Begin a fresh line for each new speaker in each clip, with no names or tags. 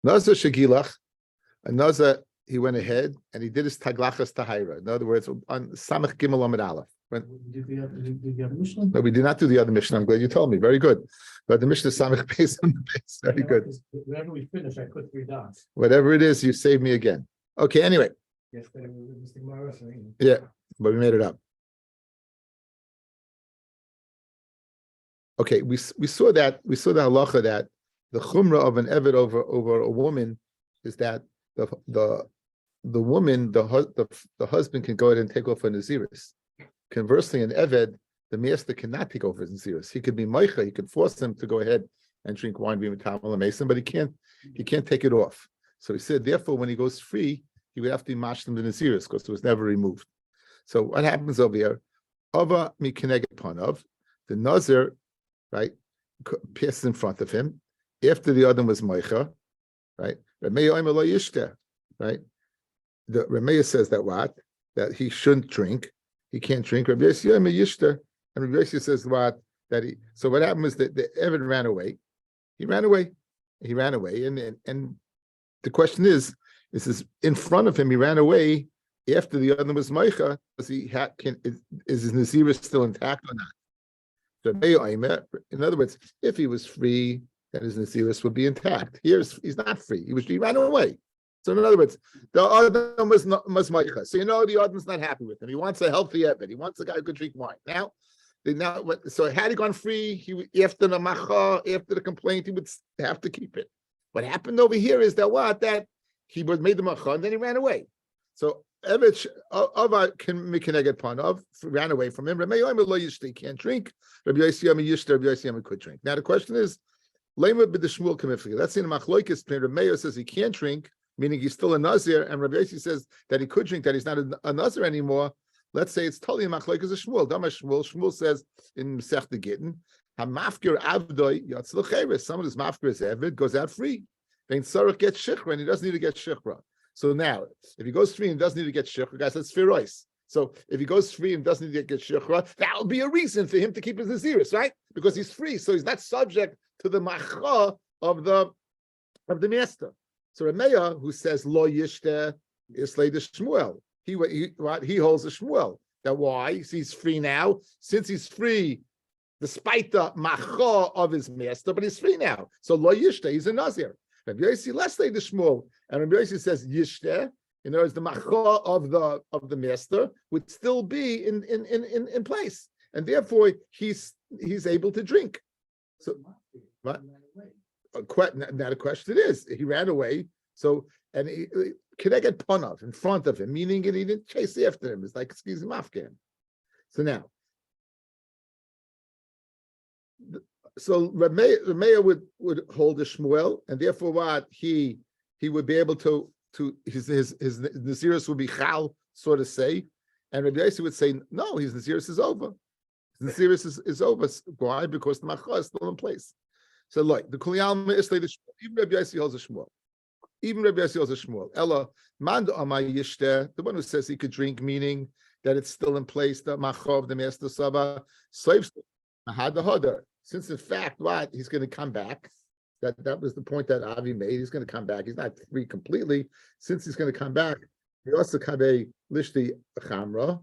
Nazir shegilach, and Nazir he went ahead and he did his taglachas tahira. In other words, on Samach Gimel Amid Aleph.
Did the other Mishnah?
No, we did not do the other Mishnah. I'm glad you told me. Very good. But the Mishnah Samach based on the base. Very good.
Whenever we finish, I put 3 dots.
Whatever it is, you saved me again. Okay. Anyway.
Yesterday we were Mr. Gemara, so
Yeah, but we made it up. Okay, we saw the halacha that the chumrah of an eved over a woman is that the woman, the husband can go ahead and take off a naziris. Conversely, an eved, the master cannot take over his naziris. He could be meicha, he could force him to go ahead and drink wine, be mitamal mason, but he can't take it off. So he said, therefore, when he goes free, he would have to be mashlim the naziris because it was never removed. So what happens over here? Ava mikeneged panav, the nazir, right, passes in front of him after the other was meicha, right? Right? The Rameh says that he shouldn't drink. He can't drink. Rabbi Yossi and Rabbi Yossi says so what happened was that the Evan ran away. He ran away, and the question is in front of him. He ran away after the other was meicha. Is his naziris still intact or not? In other words, if he was free, then his naziris would be intact. He's not free. He ran away. So in other words, the other was meicha. So the other's not happy with him. He wants a healthy eved. He wants a guy who could drink wine. So had he gone free, after the macha, after the complaint, he would have to keep it. What happened over here is that he was made the macha and then he ran away. So eved ran away from him. He can't drink. Rabbi Yossi could drink. Now the question is, let's say the machloikis between Rabbi says he can't drink, meaning he's still a nazir, and Rabbi Yossi says that he could drink, that he's not a nazir anymore. Let's say it's totally a machloikis a Shmuel. Shmuel says in Masechta Gittin, hamafkir avdoi yatzil cheres. Someone who's mafkir is eved goes out free. Then tzarich gets shikra, and he doesn't need to get shikra. So now, if he goes free and doesn't need to get shikra, guys, that's firois. So if he goes free and doesn't need to get shikra, that will be a reason for him to keep his naziris, right? Because he's free, so he's not subject to the macha of the master. So Rameya, who says lo yishte islay the Shmuel, he holds the Shmuel. That why? He's free now. Since he's free, despite the macha of his master, but he's free now. So lo yishte, he's a nazir. Rabbi Yossi let's say the Shmuel, and Rabbi Yossi says yishte. In other words, the macha of the master would still be in place, and therefore he's able to drink. So what? Now the question is, he ran away. So and can I get panav in front of him, meaning he didn't chase after him? It's like excuse him, Afghan. So now, so Rameya would hold the Shmuel, and therefore what he would be able to his naziris would be chal, so to say, and Rabbi Yossi would say no, his naziris is over. His naziris is over. Why? Because the macha is still in place. So like the Kuliyalma is the even Rabbi Yossi holds a Shmuel. Even Rabbi Yossi holds a Shmuel. Ella mand amay yishte, the one who says he could drink, meaning that it's still in place. The macha of the master saba slaves had the hodder. Since in fact, he's going to come back. That was the point that Avi made. He's going to come back. He's not free completely. Since he's going to come back, he also kabe lishti chamra,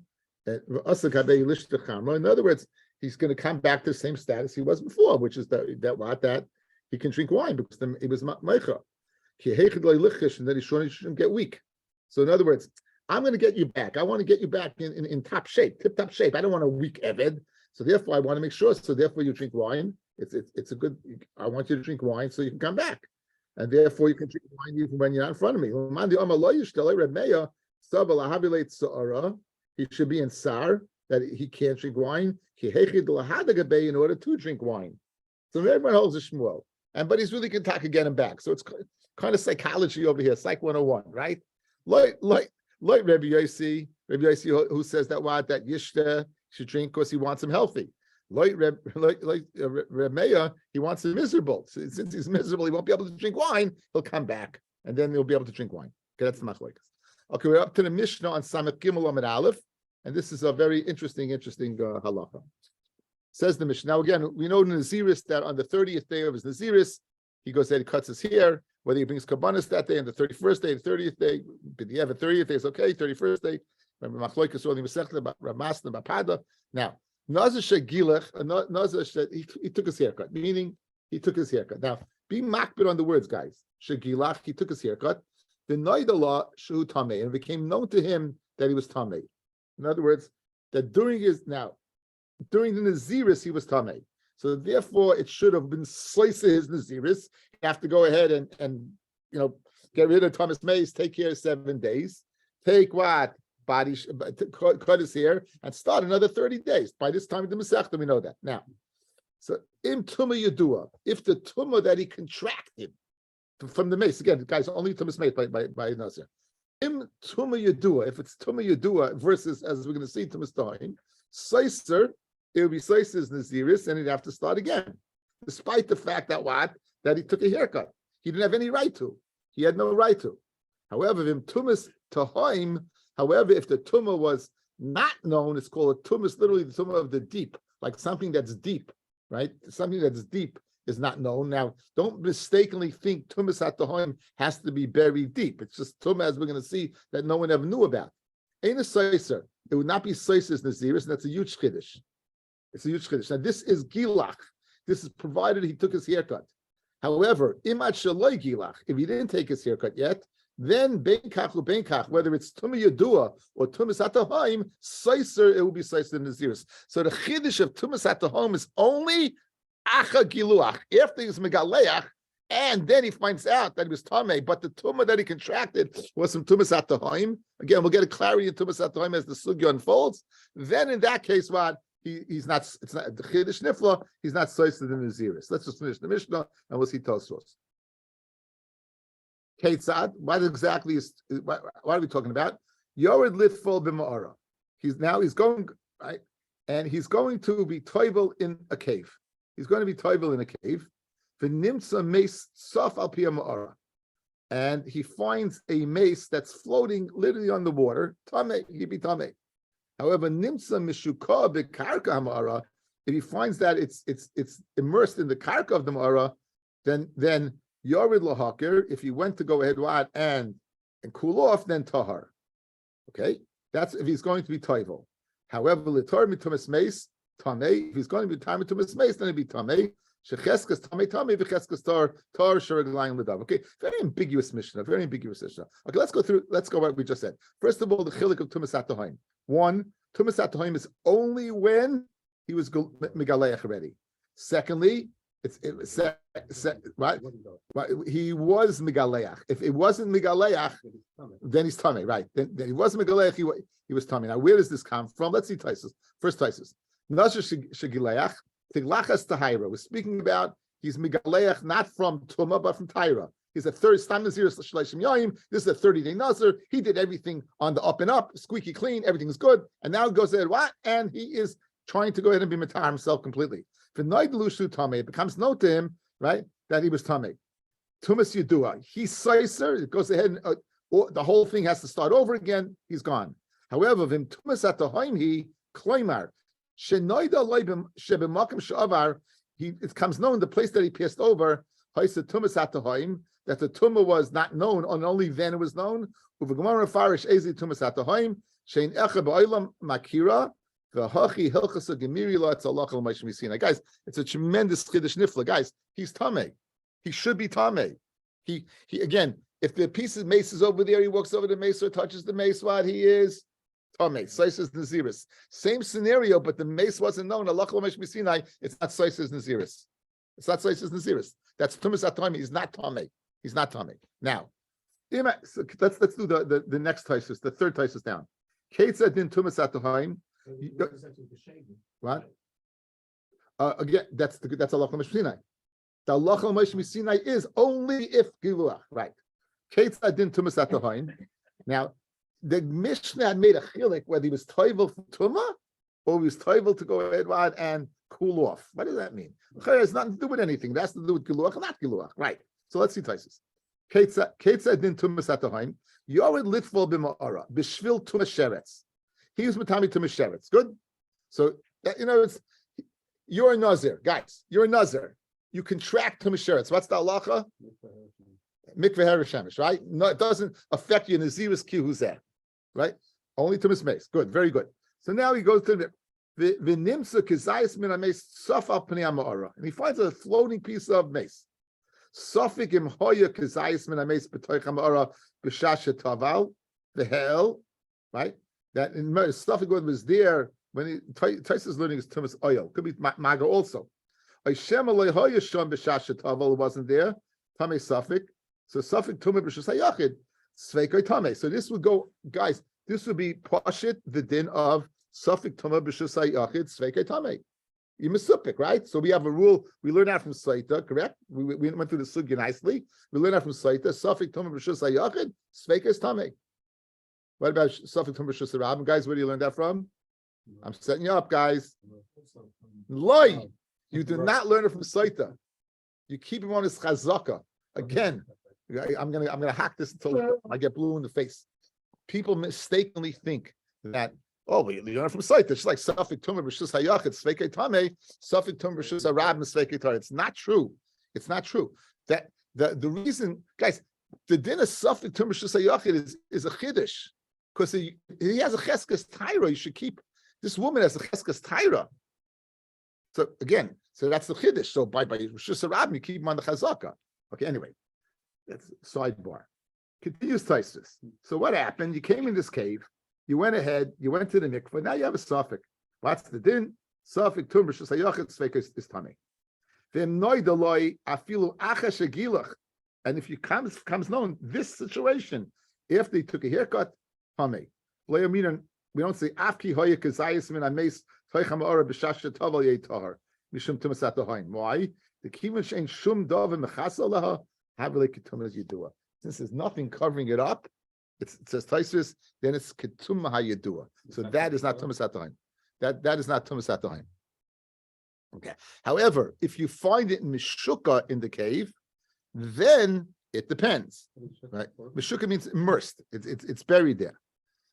in other words, he's going to come back to the same status he was before, which is that he can drink wine because he was meicha. And then he shouldn't get weak. So in other words, I'm going to get you back. I want to get you back in top shape, tip-top shape. I don't want a weak eved. So therefore, I want to make sure. So therefore, you drink wine. It's a good. I want you to drink wine so you can come back, and therefore you can drink wine even when you're not in front of me. He should be in sar that he can't drink wine. In order to drink wine. So everyone holds a Shmuel, but he's really Kentucky getting back. So it's kind of psychology over here, Psych 101, right? Like Rabbi Yossi who says that Yishta should drink because he wants him healthy. Like Rameya, he wants him miserable. So since he's miserable, he won't be able to drink wine. He'll come back, and then he'll be able to drink wine. Okay, that's the machlokes. Okay, we're up to the Mishnah on Samech Gimel Amid Aleph, and this is a very interesting halacha. Says the Mishnah. Now again, we know in Naziris that on the 30th day of his Naziris, he goes there, he cuts his hair. whether he brings Kabbanis that day and the 31st day, the 30th day, but the 30th day is okay, 31st day. Remember, Machloikas only Masechta about Ramasna about Pada. Now, Nazir Shegilach, Nazir he took his haircut, meaning he took his haircut. Now, be makbid on the words, guys. Shegilach, he took his haircut. The Naidallah Shu Tameh, and it became known to him that he was Tameh. In other words, that during the Naziris, he was Tameh. So therefore, it should have been slice his Naziris. You have to go ahead and get rid of Thomas Mays, take care of 7 days. Take what? Body, cut his hair, and start another 30 days. By this time, the Masechta, we know that. Now, so im Tumah Yadua, if the Tumah that he contracted from the mace, again, guys, only Tumas Mace by Nazir. Im Tumah Yadua, if it's Tumah Yadua versus, as we're going to see, Tumas Toim, Seiser, it would be Seiser's Naziris, and he'd have to start again, despite the fact that he took a haircut. He didn't have any right to. He had no right to. However, if Tumas Toim, if the Tumah was not known, it's called a Tumas, literally the Tumah of the deep, like something that's deep, right? Something that's deep is not known. Now, don't mistakenly think Tumas HaTohaim has to be buried deep. It's just Tumah, as we're going to see, that no one ever knew about. Ain't a Seiser. It would not be Seiser's Naziris, and that's a huge Chiddush. It's a huge Chiddush. Now, this is Gilach. This is provided he took his haircut. However, Imat Shaloi Gilach, if he didn't take his haircut yet, then Benkach or Benkach, whether it's Tumah Yadua or Tumas HaTohaim, Seiser, it will be Seiser Naziris. So the Chiddush of Tumas HaTohaim is only Acha Giluach, after he's Megaleach, and then he finds out that he was Tameh, but the Tumah that he contracted was from Tumas HaTohaim. Again, we'll get a clarity in Tumas HaTohaim as the Sugya unfolds. Then in that case, he's not, it's not the Chiddush Nifla, he's not Seiser the Naziris. Let's just finish the Mishnah and we'll see Tosfos. Ketzad, what exactly is, what are we talking about? Yored Litful B'Ma'ara. He's going, right? And he's going to be toivel in a cave. He's going to be toivel in a cave. V'nimtza mace saf al pia ma'ara. And he finds a mace that's floating literally on the water. Tameh, he'd be tameh. However, nimtza mishuka b'karka ma'ara. If he finds that it's immersed in the karka of the ma'ara, then yored lahakir. If he went to go ahead and cool off, then tahar. Okay, that's if he's going to be toivel. However, litar mitumas mace. Tamei. If he's going to be tamei to mismace, then it'd be tamei. Shecheskas tamei tamei v'cheskas tar shuraglayim l'dav. Okay, very ambiguous Mishnah. Very ambiguous Mishnah. Okay, let's go what we just said. First of all, the chilik of tumas hatohaim. One, tumas hatohaim is only when he was megaleach already. Secondly, right. He was megaleach. If it wasn't megaleach, then he's tamei. Right. Then he wasn't megaleach. He was tamei. Now, where does this come from? Let's see Taisus. First Taisus. Nazir Shegileach, Tiglachas Tahira. We're speaking about he's Megaleach not from Tumah, but from Taira. He's a third Stam Nazir Shleishim Yoim. This is a 30-day Nazir. He did everything on the up and up, squeaky clean, everything's good. And now he goes ahead, and he is trying to go ahead and be Matar himself completely. For Noidelushu Tameh, it becomes known to him, right, that he was Tameh. Tumas Yadua. He's Seiser, it goes ahead and the whole thing has to start over again. He's gone. However, Vim Tumas Atahoim, he Kloimar. It comes known the place that he passed over, that the tumah was not known, and only then it was known. Guys, it's a tremendous chiddush nifla. Guys, he's tameh. He should be tameh. He again, if the piece of mace is over there, he walks over the mace or touches the mace, what he is. Tameh, Seises Naziris. Same scenario, but the mace wasn't known. Allah Sinai, it's not Seises Naziris. It's not Seises Naziris. That's Tumas HaTohaim. He's not Tameh. He's not Tameh. Now, so let's do the next Taisus, the third Taisus down. Ketzad din Tumas HaTohaim. What? Again, that's Allah Sinai. The Allah Sinai is only if Giluach, right? Ketzad din Tumas HaTohaim. Now, the Mishnah had made a chilik whether he was toivel for tumah or he was toivel to go ahead and cool off. What does that mean? It has nothing to do with anything. It has to do with giluach and not giluach. Right. So let's see Taisus. Ketzad din tumas hatohaim. Yored litfol b'ma'ara b'shvil tumas sheretz. He was matami tumas sheretz. Good. So you're a nazir, guys. You're a nazir. You contract tumas sheretz. What's the halacha? Mikveh Hereshemish, right? No, it doesn't affect your Nazirus Kihuzeh, right? Only Tumas Mace. Good, very good. So now he goes to the Nimsa Kizayis Min HaMace Safal Pnei HaMa'ara, and he finds a floating piece of mace. Safik Im Hoya Kizayis Min HaMace B'toich HaMa'ara B'Shasha Taval V'Hel, right? That in Safik was there when he Taisa's learning is Tumas Oil. Could be Maga also. Hashem Alei Hoya Shom B'Shasha Taval wasn't there. Tamei Safik. So Safik Tumah B'Shus HaYachid Sveikoi Tamei. So this would go, guys. This would be Pashit, the din of Safik Tumah B'Shus HaYachid Sveikoi Tamei. You misupik, right? So we have a rule. We learn that from Saita, correct? We went through the sugya nicely. We learn that from Saita. Safik Tumah B'Shus HaYachid Sveikoi Tamei. What about Safik Tumah B'Shus HaRabim, guys? Where do you learn that from? I'm setting you up, guys. Loi, you do not learn it from Saita. You keep him on his chazaka. Again, I'm gonna hack this until I get blue in the face. People mistakenly think that, oh, we learn it from Saita. It's like Safik Tumah B'Shus HaYachid Sveikei Tamei, Safik Tumah B'Shus HaRabim Sveikei Tamei. It's not true. It's not true. That the reason, guys, the din of Safik Tumah B'Shus HaYachid is a chiddush because he has a cheskes taira. You should keep this woman as a cheskes taira. So again, so that's the chiddush. So by B'Shus HaRabim, you keep him on the chazaka. Okay, anyway, that's sidebar. Continues Taisus. So what happened? You came in this cave, you went ahead, you went to the mikvah, now you have a suffix. What's the din? Suffix tum b'shus hayachid sveikos is tamei. V'em noidaloi afilu achash agilach. And if you comes known this situation, if they took a haircut, tamei. We don't say afki hoya kazayis min ameis toicham ora b'shasha taval yeitar mishum tumasat hain. Why? The kivan shein shum dov mechasa laha havelei ketumas yidua. Since there's nothing covering it up, it says Taisus, then it's ketum hayidua. So that is not tumas atayin. That is not tumas atayin. Okay. However, if you find it in mishuka in the cave, then it depends. Right? Mishuka means immersed. It's buried there.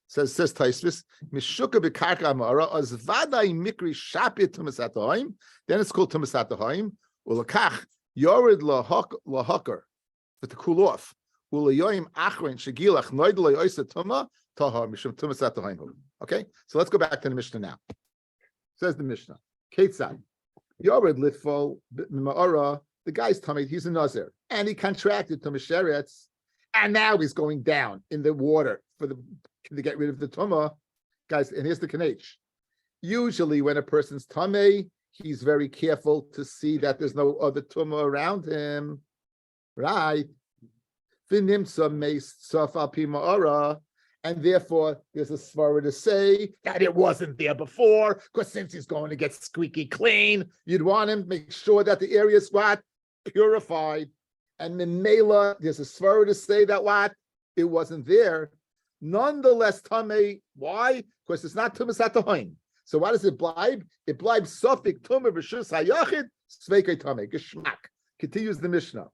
Says Taisus, mishuka bekarka amara az vaday mikri shapit tumas atayin. Then it's called tumas atayin. Ulakach yored lahakar, but to cool off. Okay, so let's go back to the Mishnah now. Says the Mishnah, Ketzad, Yored Litfol Ma'ara, the guy's tummy, he's a Nazir, and he contracted to Mesheretz, and now he's going down in the water to get rid of the Tumah. Guys, and here's the Kanech. Usually when a person's tummy, he's very careful to see that there's no other Tumah around him, right? And therefore there's a svara to say that it wasn't there before, because since he's going to get squeaky clean, you'd want him to make sure that the area is what? Purified. And Mimela, there's a svara to say that what? It wasn't there. Nonetheless, Tamei, why? Because it's not Tumas HaTohain. So why does it blibe? It blibes Safik Tumah B'Shus HaYachid Sveikei Tamei. Geschmack. Continues the Mishnah.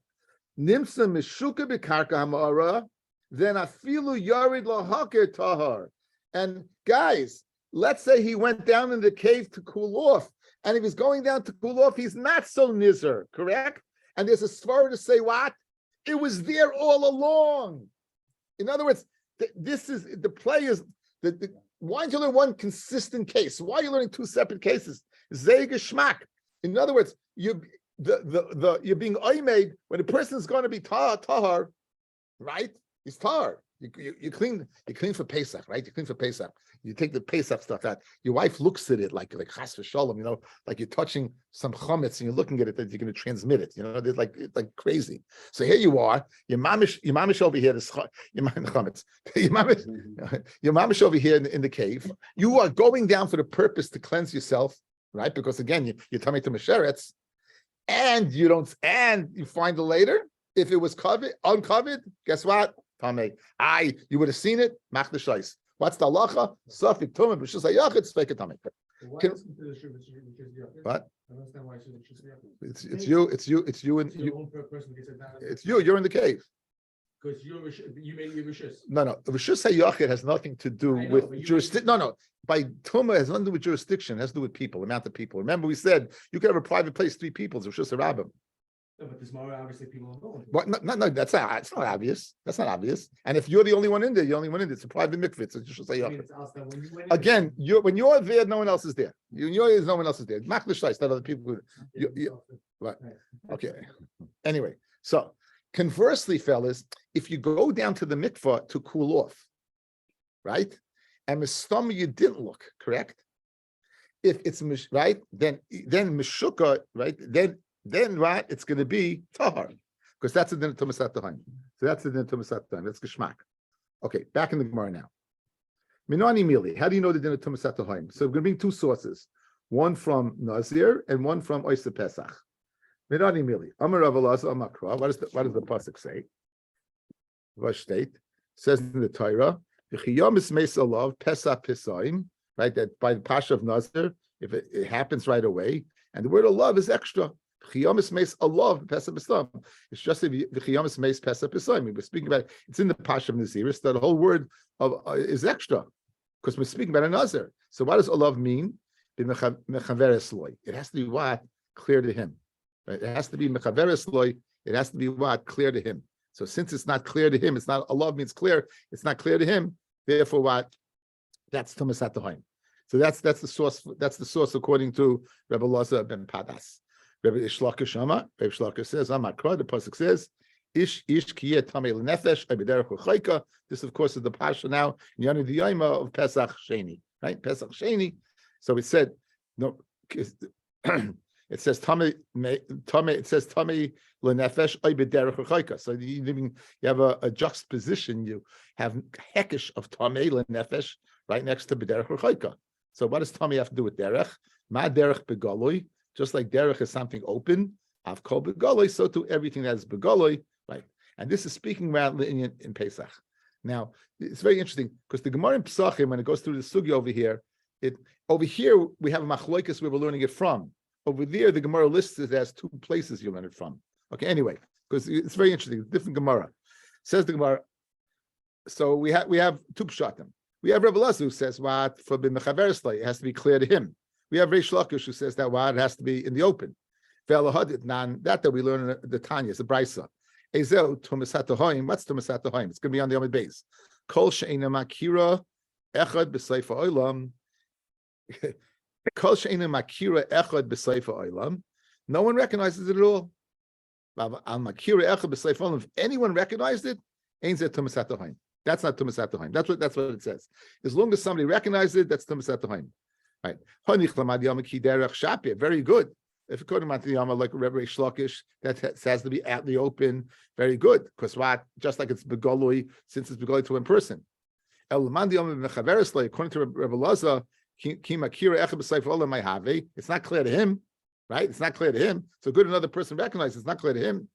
Nimsa mishuka bekarka hamara, then afilu yarid lahaker tahar. And guys, let's say he went down in the cave to cool off, and if he's going down to cool off, he's not so nizer, correct? And there's a svara to say what? It was there all along. In other words, this is the play is why aren't you learning one consistent case? Why are you learning two separate cases? Zeh geschmack. In other words, you're being oimed when a person is going to be tahar, right? He's tahar. You clean for Pesach, right? You clean for Pesach. You take the Pesach stuff out. Your wife looks at it like chas v'shalom, like you're touching some chametz and you're looking at it that you're going to transmit it. It's like crazy. So here you are. Your mamish over here. Your mamish over here in the cave. You are going down for the purpose to cleanse yourself, right? Because again, you're coming to Mesheretz. And you find it later. If it was uncovered, guess what? Tamei. You would have seen it. Mach the shais. What's the halacha? Safik tumah b'shus hayachid sveikei tamei. What? It's you. It's you. It's you and you. It's you. You're in the cave.
Because you made your rishus.
No. Rishus hayachid has nothing to do with jurisdiction. No. By tumah has nothing to do with jurisdiction. It has to do with people, amount of people. Remember, we said you could have a private place, 3 people. It's Rishus HaRabim.
No, but there's more obviously people don't know.
What? No, it's not obvious. That's not obvious. And if you're the only one in there, you're the only one in there. It's a private mikveh, so you should say
I mean,
yachid.
it's also when you went in-
Again, when you're there, no one else is there. You're there, no one else is there. Machlishtais, not other people. Right. Okay. Anyway, so conversely, fellas, if you go down to the mikvah to cool off, right, and mistama you didn't look, correct? If it's right, then mishuka, right, then what? It's going to be tahar, because that's the din of tumasat tahim. So that's the din of tumasat tahim. That's geschmack. Okay, back in the Gemara now. Minani mili. How do you know the din of tumasat tahim? So we're going to bring two sources, one from Nazir and one from Oyster Pesach. Minani mili. Amar Rav Elazar Amakra. What does the pasuk say? What state says in the Torah? V'chiyamis meis alav Pesach pisaim. Right, that by the pasha of Nazir, if it happens right away, and the word alav is extra. V'chiyamis meis alav Pesach pisaim. It's just v'chiyamis meis Pesach pisaim. We're speaking about it's in the pasha of Nazir. So the whole word of is extra because we're speaking about a Nazir. So what does alav mean? It has to be what clear to him. Right? It has to be mechaveres loy. It has to be what clear to him. So since it's not clear to him, it's not alav means clear. It's not clear to him. Therefore, what? That's tumasat tahim. So that's the source. That's the source according to Rabbi Elazar ben Padas. Rabbi Ishlakish Rabbi Ishlakish says, "Amakra." The pasuk says, "Ish kiyeh tamei lenefesh b'derech l'chayka." This, of course, is the pasha now in Yonah D'Yoma of Pesach Sheni, right? Pesach Sheni. So it said, no, it says tamei. It says tamei lenefesh b'derech l'chayka. So you have a juxtaposition. You have hekesh of tamei lenefesh right next to b'derech l'chayka. So what does tamei have to do with derech? Ma derech begoloi. Just like derech is something open, av kol begoloi, so too everything that is begoloi, right? And this is speaking about in Pesach. Now, it's very interesting because the Gemara in Pesachim, when it goes through the sugi over here we have a machloikas where we're learning it from. Over there, the Gemara lists it as two places you learn it from. Okay, anyway, because it's very interesting, different Gemara. Says the Gemara. So we have two pshatim. We have Rabbi Elazar who says what for b'mechaveres loy, it has to be clear to him. We have Reish Lakish who says that it has to be in the open. That we learn in the Tanya, it's a brisa. Ezel tumasat tahim. What's tumasat tahim? It's going to be on the Yomid base. Kol she'ena makira echad b'seifa olam. Kol she'ena makira echad b'seifa olam. No one recognizes it at all. Al makira echad b'seifa olam. If anyone recognized it, ain't that tumasat tahim. That's not tumasat tahim. That's what it says. As long as somebody recognizes it, that's tumasat tahim. Right. Very good. If you go to Matiyama like Rabbi Shlokish, that has to be out in the open. Very good. Because what? Just like it's begolui, since it's begolui to one person. According to Rabbi Elazar, it's not clear to him, right? It's not clear to him. So good another person recognizes it's not clear to him.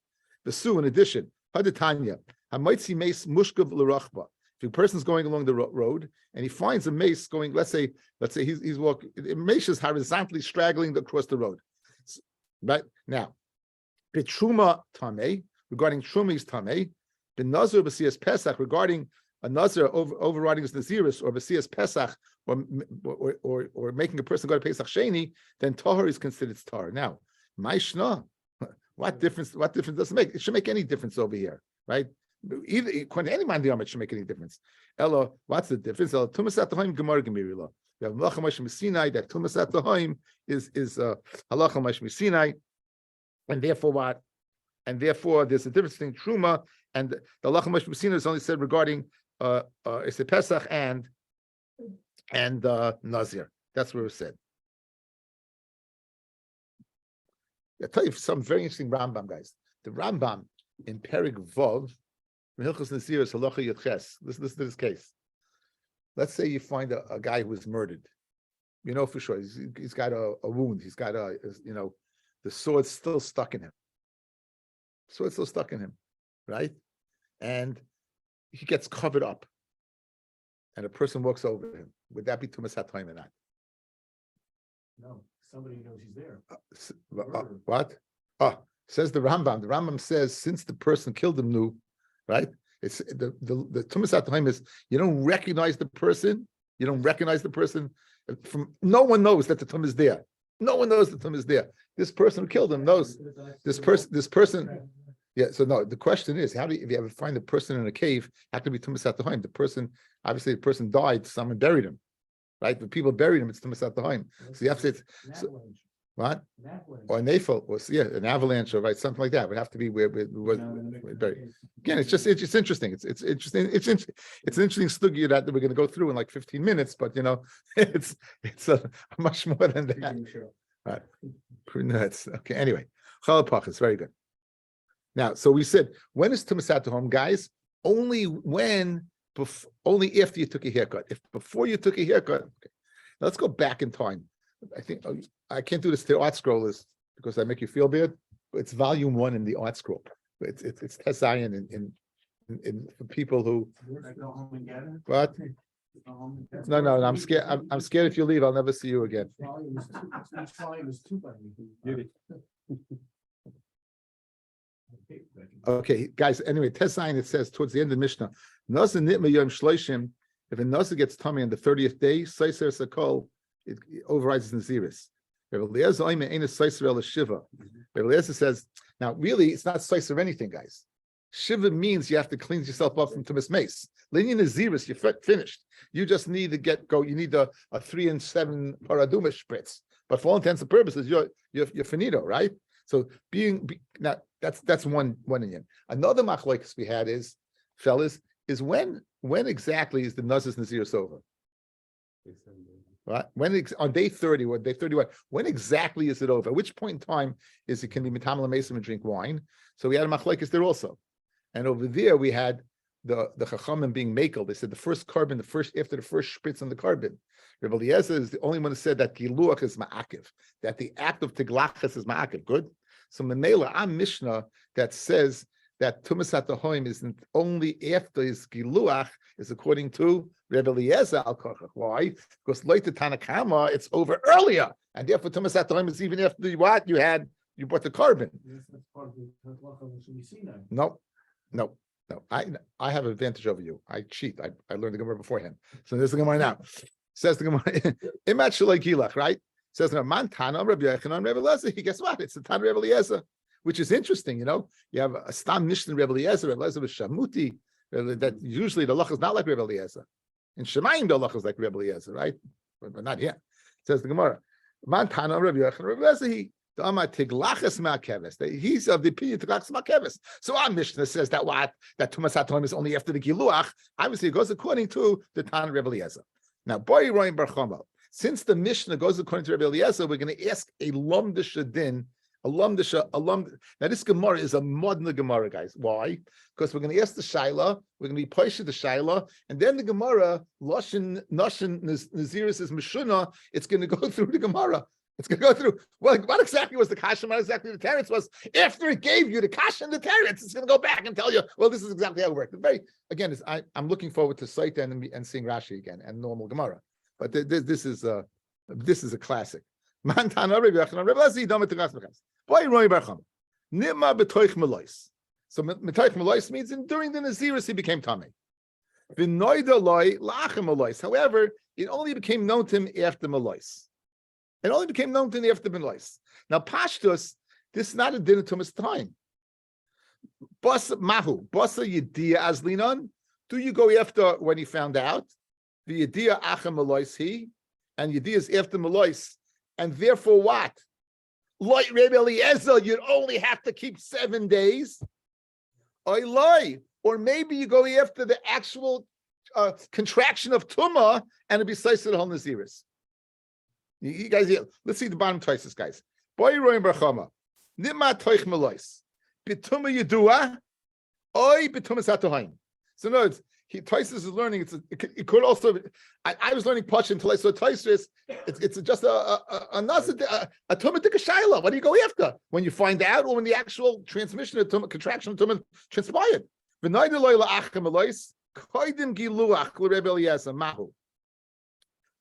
The Su, in addition, Hadatanya, Hamaitzi Mace Mushkav L'Rachba. If a person's going along the road and he finds a mace going, let's say he's walking, the mace is horizontally straggling across the road. Right now, Petruma Tameh, regarding Trumi's Tameh, the Nazir B'Siyas Pesach, regarding a Nazir overriding his Naziris or B'Siyas Pesach, or making a person go to Pesach Sheni, then Tahar is considered Tahar. Now, Maishna, what difference does it make? It should make any difference over here, right? Either according to any man, it should make any difference. Ella, what's the difference? Ella, Tumasat Tahim Gemara Gemirila. We have Halacha Moshe Sinai that Tumasat Tahim is Halacha Moshe Sinai, and therefore what? And therefore there's a difference between Truma and the Halacha Moshe Sinai is only said regarding it's a Pesach and Nazir. That's where it was said. I'll tell you some very interesting Rambam, guys. The Rambam in Perik Vov. Hilchos Nazir is halacha yotches. Listen to this case. Let's say you find a guy who was murdered. You know for sure he's got a wound. He's got the sword's still stuck in him. Sword's still stuck in him, right? And he gets covered up, and a person walks over him. Would that be tumas hatayim or not?
No, somebody knows he's there.
What? Says the Rambam. The Rambam says since the person killed him knew. Right? It's the tumas hatayim is you don't recognize the person. You don't recognize the person. From no one knows that the tum is there. No one knows the tumah is there. This person who killed him knows. This person. Yeah. So no, the question is, how do you, if you ever find a person in a cave, how can it be tumas at the home? The person, obviously, the person died. Someone buried him, right? But people buried him. It's tumas at the home. So you have to say, what? Or an nafel, or an avalanche, or right, something like that. Would have to be where buried. Again, it's interesting. It's interesting. It's an interesting stuggy that we're going to go through in like 15 minutes. But it's much more than that. Right. Pretty nuts. Okay. Anyway, chalapach is very good. Now, so we said, when is tumas at the home, guys? Only after you took a haircut. If before you took a haircut, okay. Now let's go back in time. I think I can't do this to art scrollers because I make you feel bad. But it's volume 1 in the art scroll. It's Tesayan in for people who. What? No. I'm scared. I'm scared if you leave, I'll never see you again. Okay, guys. Anyway, Tesayan, it says towards the end of the Mishnah, Nasa nitma yom shloishim. If a nasa gets tummy on the 30th day, Seiser Sakol. It overrides Naziris. Rabbi Eliezer says, now really, it's not Seiser anything, guys. Shiva means you have to cleanse yourself up from Tumas Mace. Linear Naziris, you're finished. You just need to you need a 3 and 7 paraduma spritz. But for all intents and purposes, you're finito, right? So now that's one Indian. Another machlokes we had is, fellas, is when exactly is the Nazis Naziris over? Right? On day 30 or day 31, when exactly is it over? At which point in time can be mitamal mesim and drink wine? So we had a machlokes there also, and over there we had the chachamim being makel. They said the first carbon, after the first spritz on the carbon. Rabbi Eliezer is the only one who said that giluach is ma'akiv, that the act of tiglachas is ma'akiv. Good. So Menela, I'm Mishnah that says that tumas at the home isn't only after his giluach, is according to Rabbi Eliezer al Kochach. Why? Because later Tanakama, it's over earlier, and therefore tumas at the home is even after you bought the carbon. No. I have an advantage over you. I cheat. I learned the Gemara beforehand. So this is the Gemara now. Says the Gemara, Imat Shalai Gilach, right? Says the Man Tana Rabbi Yechanan Rabbi Eliezer. Guess what? It's the Tana Rabbi Eliezer, which is interesting. You have a Stam Mishnah Rabbi Eliezer with Shamuti. That usually the lach is not like Rabbi Eliezer. In Shemayim the lach is like Rabbi Eliezer, right? But not here. Says the Gemara, Man Tana Rabbi Yechanan Rabbi Eliezer. He's of the opinion Tiglachas Makeves. So our Mishnah says that Tumas HaToim is only after the Giluach. Obviously, it goes according to the Tan Rebbe Eliezer. Now, Boy Roim Bar Chama, since the Mishnah goes according to Rebbe Eliezer, we're going to ask a Lumdisha din. Now, this Gemara is a modern Gemara, guys. Why? Because we're going to ask the Shaila, we're going to be Paisha the Shaila, and then the Gemara, Lashin Naziris is Mishuna, it's going to go through the Gemara. It's going to go through, what exactly was the kasha, what exactly the teretz was. After it gave you the kasha and the teretz, it's going to go back and tell you, well, this is exactly how it worked. I'm looking forward to Saita and seeing Rashi again and normal Gemara. But this is a classic. So metoich melois means during the Naziris he became tamei. However, it only became known to him after melois. It only became known to him after melois. Now, pashtus, this is not a din of tumas time. Basa yediyah azlinon. Do you go after when he found out? The yediyah acha melois he, and yediyah is after melois. And therefore what? Like Rabbi Eliezer, you'd only have to keep 7 days. Or maybe you go after the actual contraction of tumah and it'd be sliced to the whole naziris. You guys, let's see the bottom twice, guys. Boy roim barchama. Nima toich melois. Bituma yedua. Oi bituma satohaim. So no, Taisus is learning. It could also. I was learning Pashto until I saw Taisus. It's just a tumatik shaila. What do you go after when you find out, or when the actual transmission of tumah, contraction of tumah transpired? V'nayda loyla acham elois koidim giluach l'Rebbe Eliezer mahu.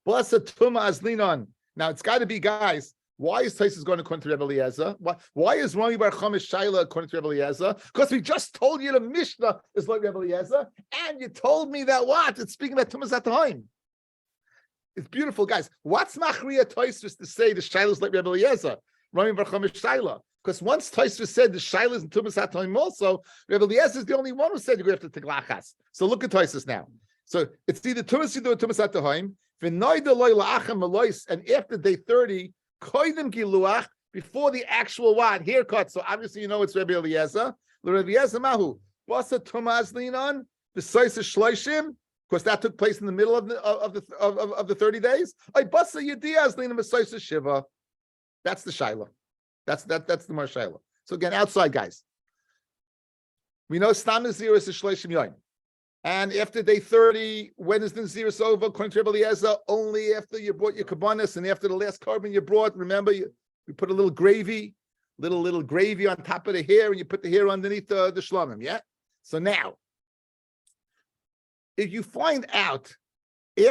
Blessed tumah azlinon. Now it's got to be, guys. Why is Taisus going according to Rebbe Eliezer? Why is Rami Bar Chomish Shaila according to Rebbe Eliezer? Because we just told you the Mishnah is like Rebbe Eliezer, and you told me that what? It's speaking about Tumas at the time. It's beautiful, guys. What's Machriya Tosfos to say the Shaila is like Rebbe Eliezer? Rami Bar Chama Shaila. Because once Tosfos said the Shaila is in Tumas HaToim also, Rebbe Eliezer is the only one who said you have to take lachas. So look at Tosfos now. So it's either Tumas Yidu or Tumas HaToim. And after day 30, koidim giluach, before the actual what? Haircut. So obviously you know it's Rebbe Eliezer. Rebbe Eliezer mahu. Wasa Tumas Linon, the Soisa Shloishim, because that took place in the middle of the 30 days. Basa Yediyaz Linon Soisa Shiva. That's the Shaila. That's the Mar Shaila. So again, outside guys. We know Stam Nazir is Shloishim Yoim. And after day 30, when is the Naziris over? According to Rebbe Eliezer, only after you brought your kabbanis and after the last carbon you brought. Remember, you put a little gravy on top of the hair, and you put the hair underneath the shlamim. Yeah. So now, if you find out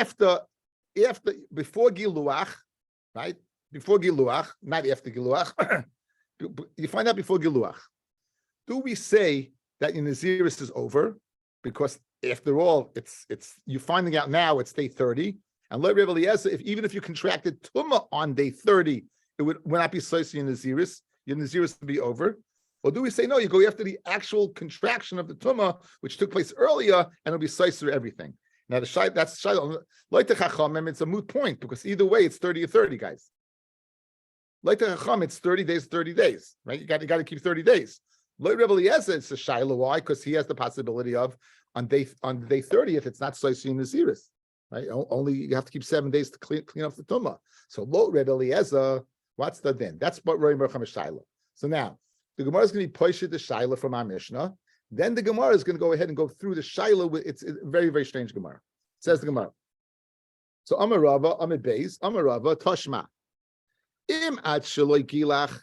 before Giluach, right? Before Giluach, not after Giluach, you find out before Giluach. Do we say that your Naziris is over? Because after all, it's you finding out now it's day 30. And Rebbe Eliezer, even if you contracted Tumah on day 30, it would not be Soisi your Naziris would be over. Or do we say no, you go after the actual contraction of the Tumah, which took place earlier, and it'll be Soisi everything. Now that's Shai, like the Chachamim, it's a moot point, because either way it's 30 or 30, guys. Like the Chacham, it's 30 days, right? You got to keep 30 days. Like Rebbe Eliezer, it's a Shaila. Why? Because he has the possibility of on day 30th, it's not Soisi Naziris, right? Only you have to keep 7 days to clean up the Tumah. So Lo Rebbe Eliezer, what's the din? That's what Roy Mercham is Shaila. So now the Gemara is going to be pushed the Shaila from our Mishnah. Then the Gemara is going to go ahead and go through the Shaila. It's a very, very strange Gemara. Says the Gemara. So Amar Rava, Amar Beis, Amar Rava, Toshma. Im ad shaloi gilach.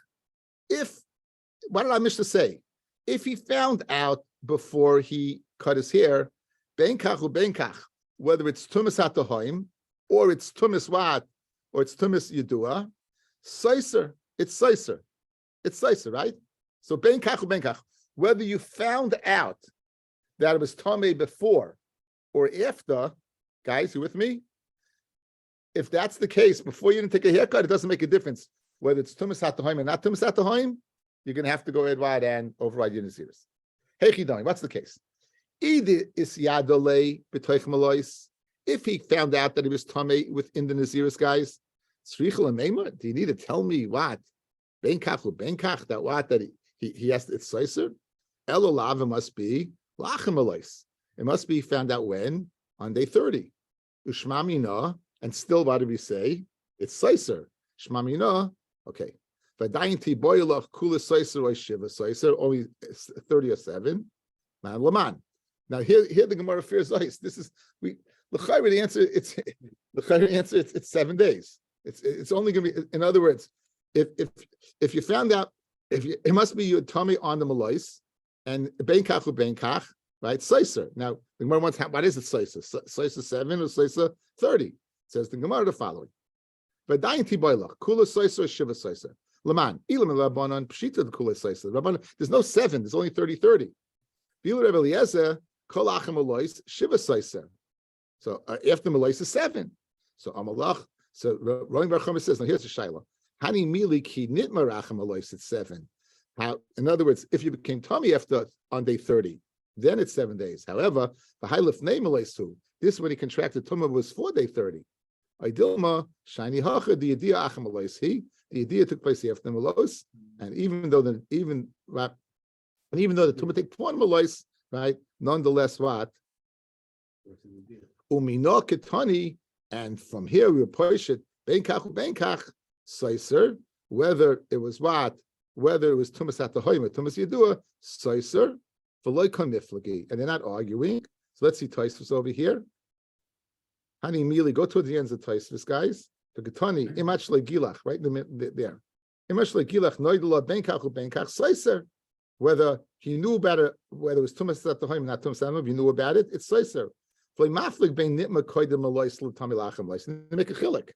What did our Mishnah say? If he found out before he cut his hair, benkach or benkach, whether it's tumas hatahoim or it's tumas what, or it's tumas yedua, seiser, it's seiser, right? So benkach or benkach, whether you found out that it was tamei before or after, guys, you with me? If that's the case, before you didn't take a haircut, it doesn't make a difference whether it's tumas hatahoim or not tumas hatahoim. You're going to have to go ahead and override your Naziris. Hey, Chidoni, what's the case? If he found out that he was Tomei within the Naziris, guys, do you need to tell me what? Benkach, that what? That he has to, it's Seiser? Elolava must be Lachem Alois. It must be found out when? On day 30. Ushmamina, and still what do we say? It's Seiser. Shmamina, okay. Only 30 or 7. Now here the Gemara fears ice. This is the answer. It's 7 days. It's only going to be. In other words, if you found out, it must be your tummy on the malais and benkach or benkach, right? Seiser. Now the Gemara wants what is it? Seiser 7 or Seiser 30? Says the Gemara the following. Kula Seiser Shiva Seiser. Laman, there's no 7, there's only 30. So after Malais is 7. So Amalach, so Roing Bar Chama says, now here's the Shaila. Hani Mili ki nitma rachem Malais, it's 7. How, in other words, if you became Tommy on day 30, then it's 7 days. However, the Hailif name Malais too. This when he contracted Tumah was 4 day 30. Idilma, Shiny Hacha, the idea Achem Malais, the idea took place after Malos, and even though the Tumah take 1 Malos, right? Nonetheless, what? Umino Ketani, and from here we will push it Benkach, Seiser, whether it was what, whether it was Tumas Hatahoim or Tumas Yedua, Seiser, V'loy Kamiflagi, and they're not arguing. So let's see Tosfos over here. Hani immediately go towards the ends of Tosfos, guys. The Getani, imach legilach, right there. Imach legilach, noidula benkach ubenkach seiser. Whether he knew about it, whether it was tumas at the home, not tumas at he knew about it, it's seiser. They make a chilik.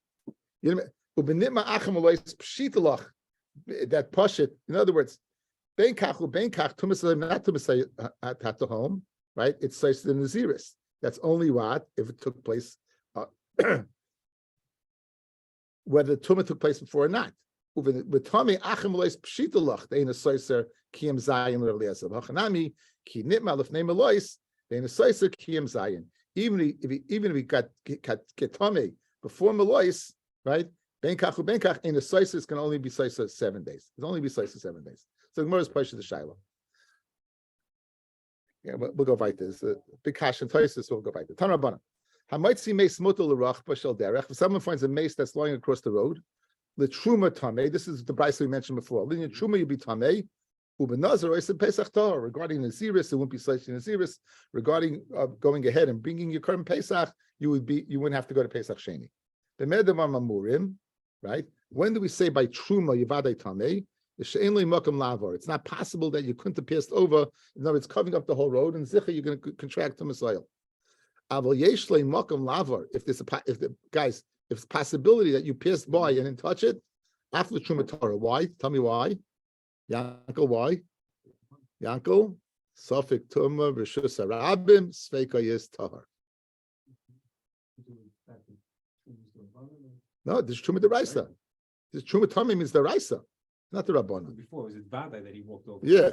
That pashit. In other words, benkach tumas not tumas at the home, right? It's seiser the Naziris. That's only what if it took place. whether the tumah took place before or not. With Tommy, Achim Lois Pshitulach, they in a Soiser, Kiem Zayin Lerliasav. Hachanami, Ki Nitma Lefnei Lois, they in a Soiser, Kiem Zayin. Even if he got Tommy before Melois, right? Benkach in the Soiser can only be Soiser 7 days. It's only be Soiser 7 days. So the Gemara is Pasha the Shiloh. Yeah, we'll go right this. Big cash and Toises, we'll go right there. Tanrabana. How might see mace mutal l'rach b'shel derech? If someone finds a mace that's lying across the road, the truma tamei. This is the brayso we mentioned before. Linear truma you be tamei. Ubenazar I said pesach tahor. Regarding the Naziris, it wouldn't be sliced in Naziris. Regarding going ahead and bringing your current pesach, you wouldn't have to go to pesach sheni. The medavam amurim, right? When do we say by truma yivadei tamei? It's not possible that you couldn't have passed over. No, it's covering up the whole road, and zicha you're going to contract to Messiah. If there's if it's a possibility that you passed by and didn't touch it after the Truma Torah. Why? Tell me why. Yankel, why? Yankel, Safik Tuma Rishus Arabim Sveika Yis Tahar. No, this is Truma the Raisa. This Truma Tommy means the Raisa. Not the Rabbanon.
Before, was it Vadai that he walked over?
Yeah.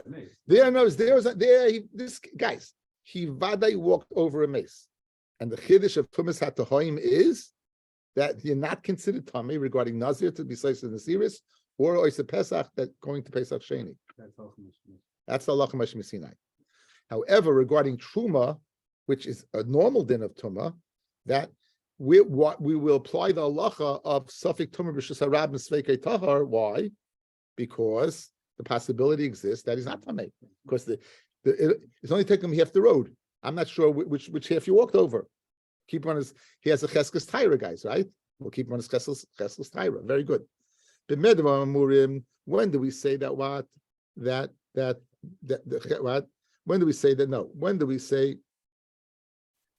He Vadai walked over a mace. And the Chiddush of Tumas HaTahoim is that you're not considered Tamei regarding Nazir to be sliced in the Naziris or Oisa Pesach that going to Pesach Sheni. That's the Allah Mashmi Sinai. However, regarding Truma, which is a normal din of Tumah, that we will apply the halacha of Safik Tumah B'Shus Harab and Sveikei Tahar. Why? Because the possibility exists that he's not tamei. Because it's only taking him half the road. I'm not sure which half you walked over. Keep on his. He has a cheskes tyra, guys, right? We'll keep him on his cheskes tyra. Very good. When do we say that? What that what? When do we say that? No. When do we say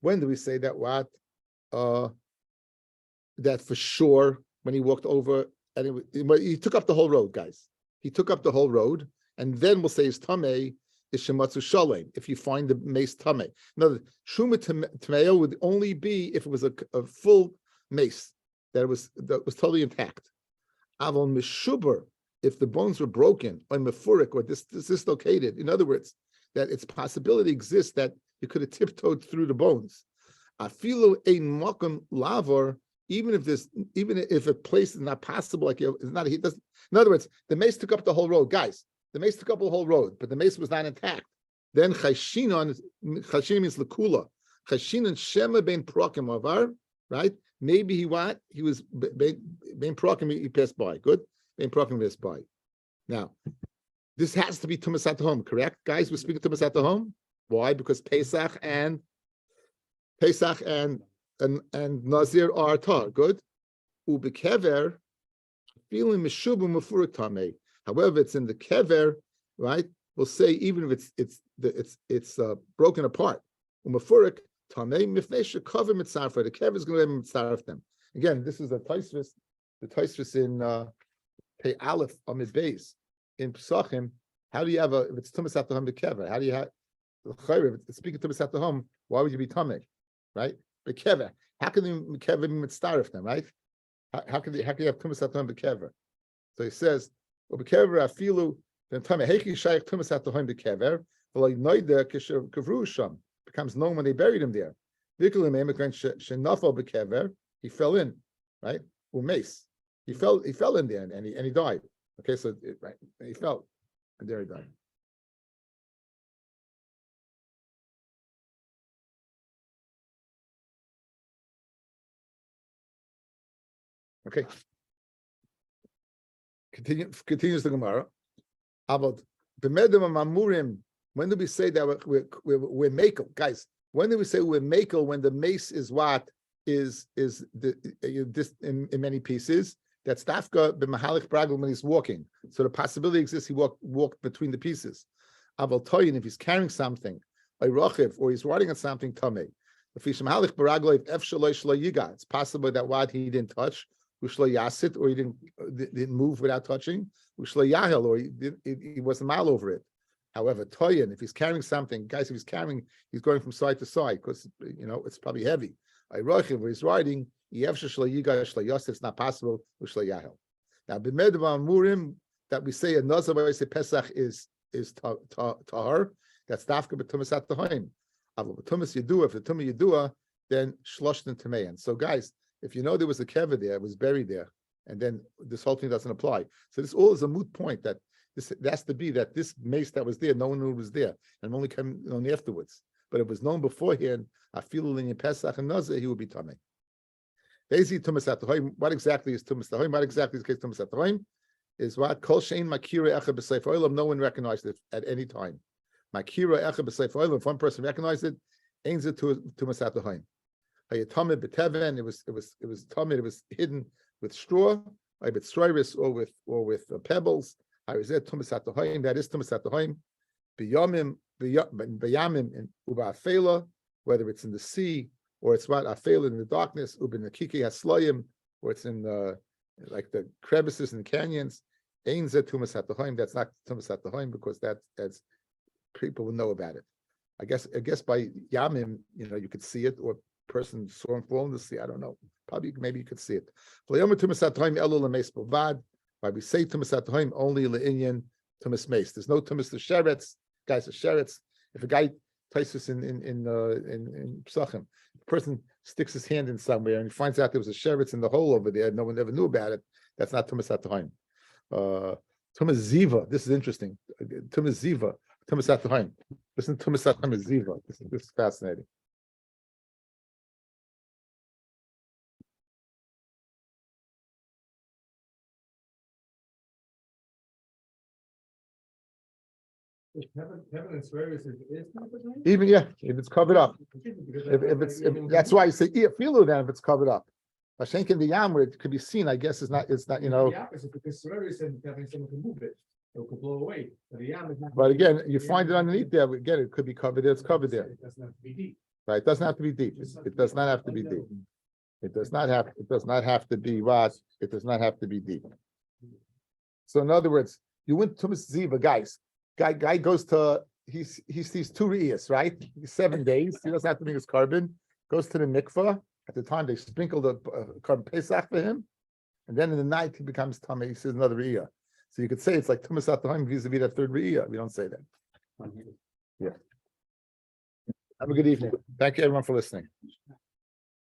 that? What? That for sure when he walked over. And he took up the whole road, guys. He took up the whole road, and then we'll say his tamei is shematzu shalem. If you find the mace tamei, no, truma tameo would only be if it was a full mace that was totally intact. Avon mishuber, if the bones were broken or mefurik or dislocated. In other words, that its possibility exists that you could have tiptoed through the bones. Afilu ein makom lavor. Even if a place is not possible, like it's not, he doesn't. In other words, the mace took up the whole road, guys. The mace took up the whole road, but the mace was not intact. Then chashinon means lakula. Chashinon shema ben prokim avar, right? Maybe he was ben prokim. He passed by. Good, ben prokim passed by. Now, this has to be tumas at home, correct, guys? We're speaking tumas at the home. Why? Because Pesach and Nazir are tar. Good. Ubekever, feeling meshubu mefurik tamei. However, it's in the kever, right? We'll say even if it's broken apart. Umefurik tamei mifnei shekaver mitzarfa. The kever is going to let him mitzarf them. Again, this is a Taisvis. The Taisvis in Pei Aleph Amid Beis in Pesachim. How do you have if it's tumas at the home the kever? How do you have if it's speaking tumas at the home? Why would you be tamei, right? Bekever. How can you kever mitzaref them, right? How can you have tumas at the home bekever? So he says, "Well, bekever afilu then tamei hechi shayich tumas at the home bekever. Well, like noida kisher kavru sham becomes known when they buried him there. Vikulim emekran shenafal bekever. He fell in, right? Or mace. He fell in there and he died. Okay, so right, he fell and there he died. Okay. Continues the Gemara. About the medum mamurim. When do we say that we're makel, guys? When do we say we're makel when the mace is what is this in many pieces? That's dafka b'mahalik bragel when he's walking. So the possibility exists he walked between the pieces. Aval toyin if he's carrying something, or he's riding on something tamei. It's possible that what he didn't touch. Yasit, or he didn't move without touching, or he wasn't mal over it. However, toyin, if he's carrying something, guys, if he's going from side to side because it's probably heavy. Where he's riding, It's not possible. Now, that we say a Nazar by say Pesach is tahar. That's dafka b'tumas at the home. If the tumah yedua, then shloshten tameyan. So, guys, if you know there was a keva there, it was buried there, and then this whole thing doesn't apply. So this all is a moot point that this has to be that this mace that was there, no one knew it was there, and only came only afterwards. But it was known beforehand. Afilu in Pesach and Nazar, he would be tamei. What exactly is tumas at What exactly is case tumas at is what kol shein makira echa b'seif oilam. No one recognized it at any time. Makira echa b'seif oilam. If one person recognized it, ain't it tumas at hayatamid b'teven. It was tamid. It was hidden with straw, with stryris or with pebbles. That is tumas at That is tumas at b'yamim and uba'afela, whether it's in the sea or it's what afela in the darkness, ubin kiki hasloyim, or it's in like the crevices and canyons. Ein zeh tumas hatohaim. That's not tumas hatohaim because that's people will know about it. I guess by yamim, you could see it, or person saw him fall in the sea. I don't know. Probably maybe you could see it. Why we say tumas hatohaim only le'inyan tumas mace. There's no tumas to sheretz. Guys, the sheretz. If a guy places in Psachim, the person sticks his hand in somewhere and he finds out there was a sheretz in the hole over there. No one ever knew about it. That's not tumas hatohaim. Tumas ziva. This is interesting. Tumas ziva. Tumas hatohaim. Listen to tumas hatohaim ziva. This is fascinating. Even if it's covered up, if that's why you say filu then if it's covered up. Hashenk in the yam where it could be seen, I guess it's not.
The opposite, because Swery said having someone can move it, it could blow away. But the yam is not.
But again, you find it underneath there. Again, it could be covered there. It's covered there.
It doesn't have to be deep.
Right? It doesn't have to be deep. It does not have to be deep. It does not have. It does not have to be what? It does not have to be deep. So in other words, you went to Tumas Ziva, guys. Guy goes to he sees 2 re'iyas, right? 7 days. He doesn't have to bring his carbon. Goes to the mikvah. At the time they sprinkle the carbon pesach for him, and then in the night he becomes tamei. He says another re'iyah. So you could say it's like tumas hatohaim vis-a-vis that 3rd re'iyah. We don't say that. Yeah. Have a good evening. Thank you everyone for listening.